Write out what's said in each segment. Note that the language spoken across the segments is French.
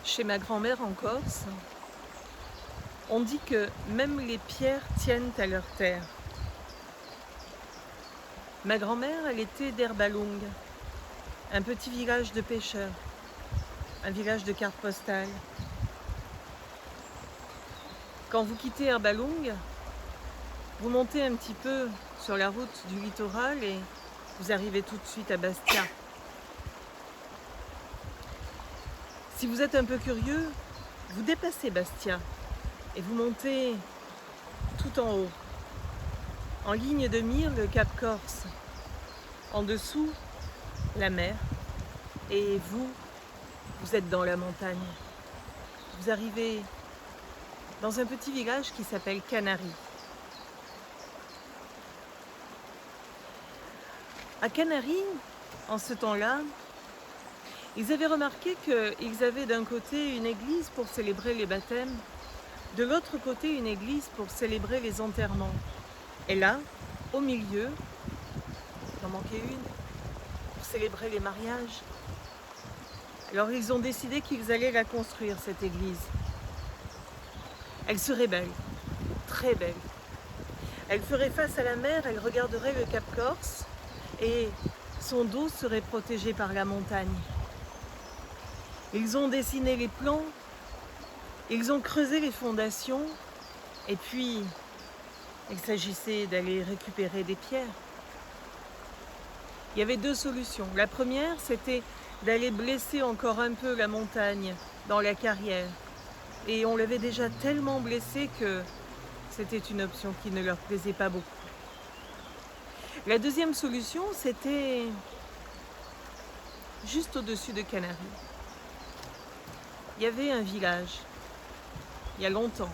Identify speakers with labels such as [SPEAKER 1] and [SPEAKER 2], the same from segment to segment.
[SPEAKER 1] Chez ma grand-mère en Corse, on dit que même les pierres tiennent à leur terre. Ma grand-mère, elle était d'Herbalongue, un petit village de pêcheurs, un village de carte postale. Quand vous quittez Herbalongue, vous montez un petit peu sur la route du littoral et vous arrivez tout de suite à Bastia. Si vous êtes un peu curieux, vous dépassez Bastia et vous montez tout en haut. En ligne de mire, le Cap Corse. En dessous, la mer. Et vous, vous êtes dans la montagne. Vous arrivez dans un petit village qui s'appelle Canaris. À Canaris, en ce temps-là, ils avaient remarqué qu'ils avaient d'un côté une église pour célébrer les baptêmes, de l'autre côté une église pour célébrer les enterrements. Et là, au milieu, il en manquait une, pour célébrer les mariages. Alors ils ont décidé qu'ils allaient la construire, cette église. Elle serait belle, très belle. Elle ferait face à la mer, elle regarderait le Cap Corse et son dos serait protégé par la montagne. Ils ont dessiné les plans, ils ont creusé les fondations et puis il s'agissait d'aller récupérer des pierres. Il y avait deux solutions. La première, c'était d'aller blesser encore un peu la montagne dans la carrière. Et on l'avait déjà tellement blessée que c'était une option qui ne leur plaisait pas beaucoup. La deuxième solution, c'était juste au-dessus de Canaris. Il y avait un village, il y a longtemps.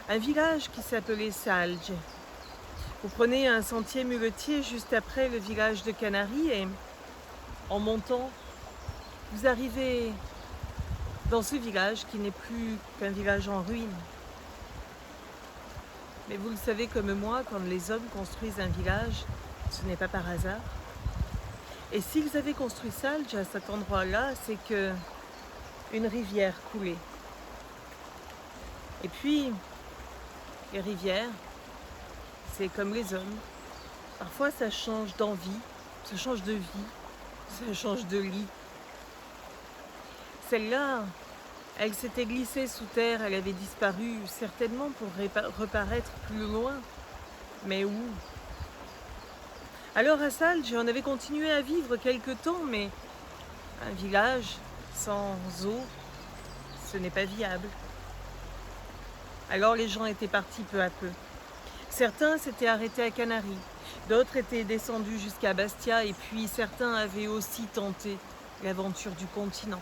[SPEAKER 1] Un village qui s'appelait Salge. Vous prenez un sentier muletier juste après le village de Canaris et en montant, vous arrivez dans ce village qui n'est plus qu'un village en ruine. Mais vous le savez comme moi, quand les hommes construisent un village, ce n'est pas par hasard. Et s'ils avaient construit Salge à cet endroit-là, c'est que une rivière coulait. Et puis, les rivières, c'est comme les hommes. Parfois, ça change d'envie, ça change de vie, ça change de lit. Celle-là, elle s'était glissée sous terre, elle avait disparu, certainement pour reparaître plus loin. Mais où? Alors à Salge, on avait continué à vivre quelque temps, mais un village sans eau, ce n'est pas viable. Alors les gens étaient partis peu à peu. Certains s'étaient arrêtés à Canaris, d'autres étaient descendus jusqu'à Bastia et puis certains avaient aussi tenté l'aventure du continent.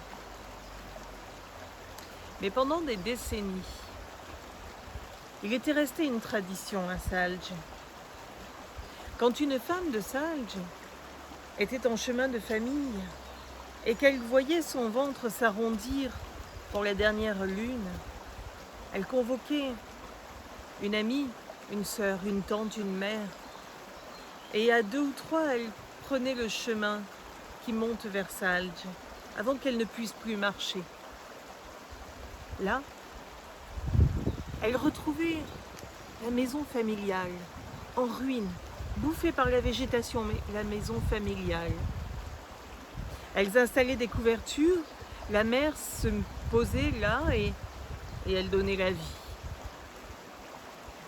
[SPEAKER 1] Mais pendant des décennies, il était resté une tradition à Salge. Quand une femme de Salge était en chemin de famille et qu'elle voyait son ventre s'arrondir pour la dernière lune, elle convoquait une amie, une sœur, une tante, une mère. Et à deux ou trois, elle prenait le chemin qui monte vers Salge avant qu'elle ne puisse plus marcher. Là, elle retrouvait la maison familiale, en ruine, bouffée par la végétation, mais la maison familiale. Elles installaient des couvertures, la mère se posait là et elle donnait la vie.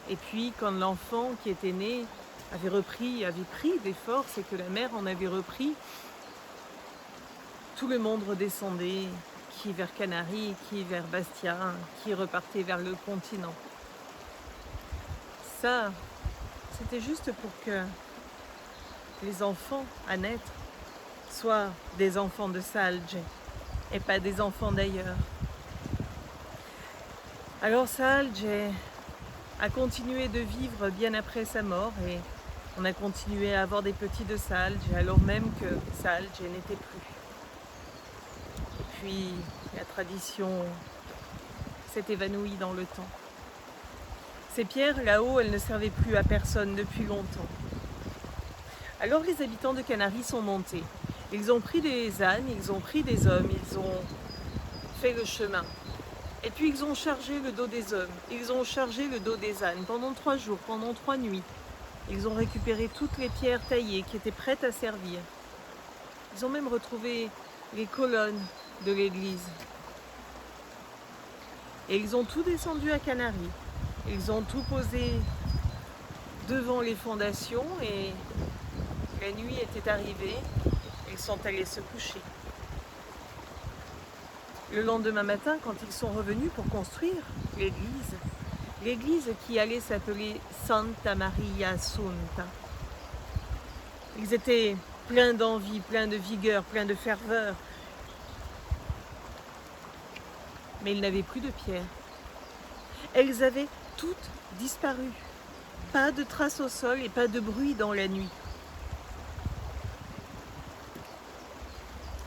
[SPEAKER 1] Et puis, quand l'enfant qui était né avait pris des forces et que la mère en avait repris, tout le monde redescendait, qui vers Canaris, qui vers Bastia, qui repartait vers le continent. Ça, c'était juste pour que les enfants à naître soient des enfants de Salge et pas des enfants d'ailleurs. Alors Salge a continué de vivre bien après sa mort et on a continué à avoir des petits de Salge alors même que Salge n'était plus. Et puis la tradition s'est évanouie dans le temps. Ces pierres là-haut, elles ne servaient plus à personne depuis longtemps. Alors les habitants de Canaris sont montés. Ils ont pris des ânes, ils ont pris des hommes, ils ont fait le chemin. Et puis ils ont chargé le dos des hommes, ils ont chargé le dos des ânes pendant 3 jours, pendant 3 nuits. Ils ont récupéré toutes les pierres taillées qui étaient prêtes à servir. Ils ont même retrouvé les colonnes de l'église. Et ils ont tout descendu à Canaries. Ils ont tout posé devant les fondations et la nuit était arrivée. Ils sont allés se coucher. Le lendemain matin, quand ils sont revenus pour construire l'église qui allait s'appeler Santa Maria Assunta, ils étaient pleins d'envie, pleins de vigueur, pleins de ferveur. Mais ils n'avaient plus de pierre. Elles avaient toutes disparu. Pas de traces au sol et pas de bruit dans la nuit.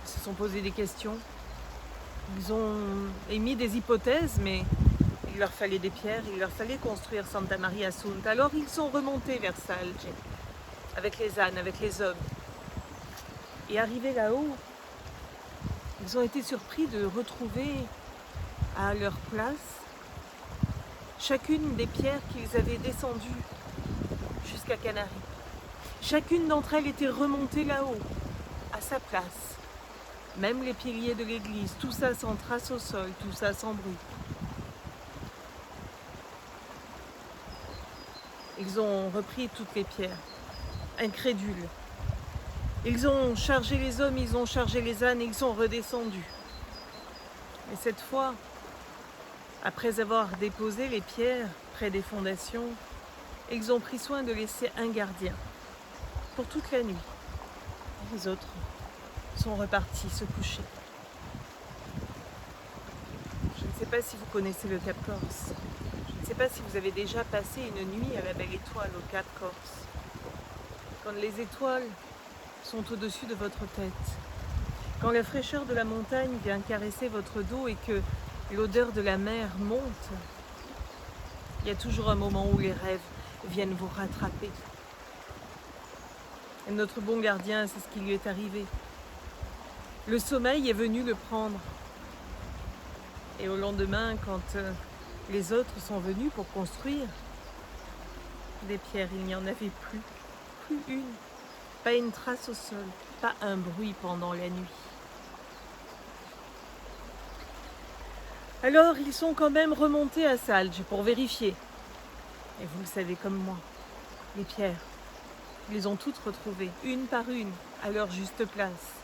[SPEAKER 1] Ils se sont posé des questions. Ils ont émis des hypothèses, mais il leur fallait des pierres, il leur fallait construire Santa Maria Assunta. Alors ils sont remontés vers Salge, avec les ânes, avec les hommes. Et arrivés là-haut, ils ont été surpris de retrouver à leur place chacune des pierres qu'ils avaient descendues jusqu'à Canaries. Chacune d'entre elles était remontée là-haut, à sa place. Même les piliers de l'église, tout ça sans trace au sol, tout ça sans bruit. Ils ont repris toutes les pierres, incrédules. Ils ont chargé les hommes, ils ont chargé les ânes et ils sont redescendus. Mais cette fois, après avoir déposé les pierres près des fondations, ils ont pris soin de laisser un gardien pour toute la nuit. Les autres sont repartis se coucher. Je ne sais pas si vous connaissez le Cap Corse. Je ne sais pas si vous avez déjà passé une nuit à la Belle Étoile au Cap Corse. Quand les étoiles sont au-dessus de votre tête, quand la fraîcheur de la montagne vient caresser votre dos et que l'odeur de la mer monte, il y a toujours un moment où les rêves viennent vous rattraper. Et notre bon gardien, c'est ce qui lui est arrivé. Le sommeil est venu le prendre. Et au lendemain, quand les autres sont venus pour construire, des pierres, il n'y en avait plus. Plus une. Pas une trace au sol. Pas un bruit pendant la nuit. Alors, ils sont quand même remontés à Salge pour vérifier. Et vous le savez comme moi, les pierres, ils les ont toutes retrouvées, une par une, à leur juste place.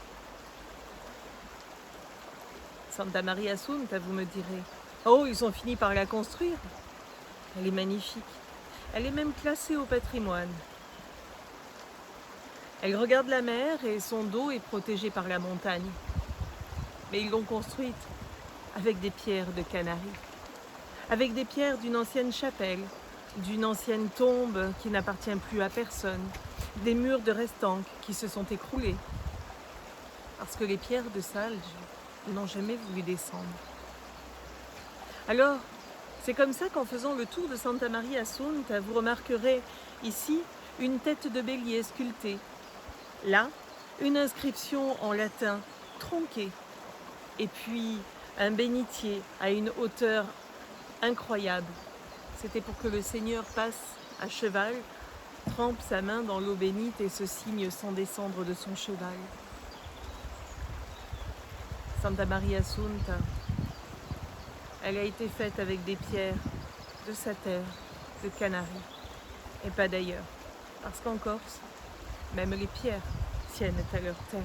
[SPEAKER 1] Santa Maria Assunta, vous me direz. Oh, ils ont fini par la construire. Elle est magnifique. Elle est même classée au patrimoine. Elle regarde la mer et son dos est protégé par la montagne. Mais ils l'ont construite avec des pierres de Canaries, avec des pierres d'une ancienne chapelle, d'une ancienne tombe qui n'appartient plus à personne, des murs de restanques qui se sont écroulés. Parce que les pierres de Salge n'ont jamais voulu descendre. Alors, c'est comme ça qu'en faisant le tour de Santa Maria Assunta, vous remarquerez ici une tête de bélier sculptée. Là, une inscription en latin tronquée. Et puis, un bénitier à une hauteur incroyable. C'était pour que le Seigneur passe à cheval, trempe sa main dans l'eau bénite et se signe sans descendre de son cheval. Santa Maria Assunta, elle a été faite avec des pierres de sa terre, de Canaries, et pas d'ailleurs. Parce qu'en Corse, même les pierres tiennent à leur terre.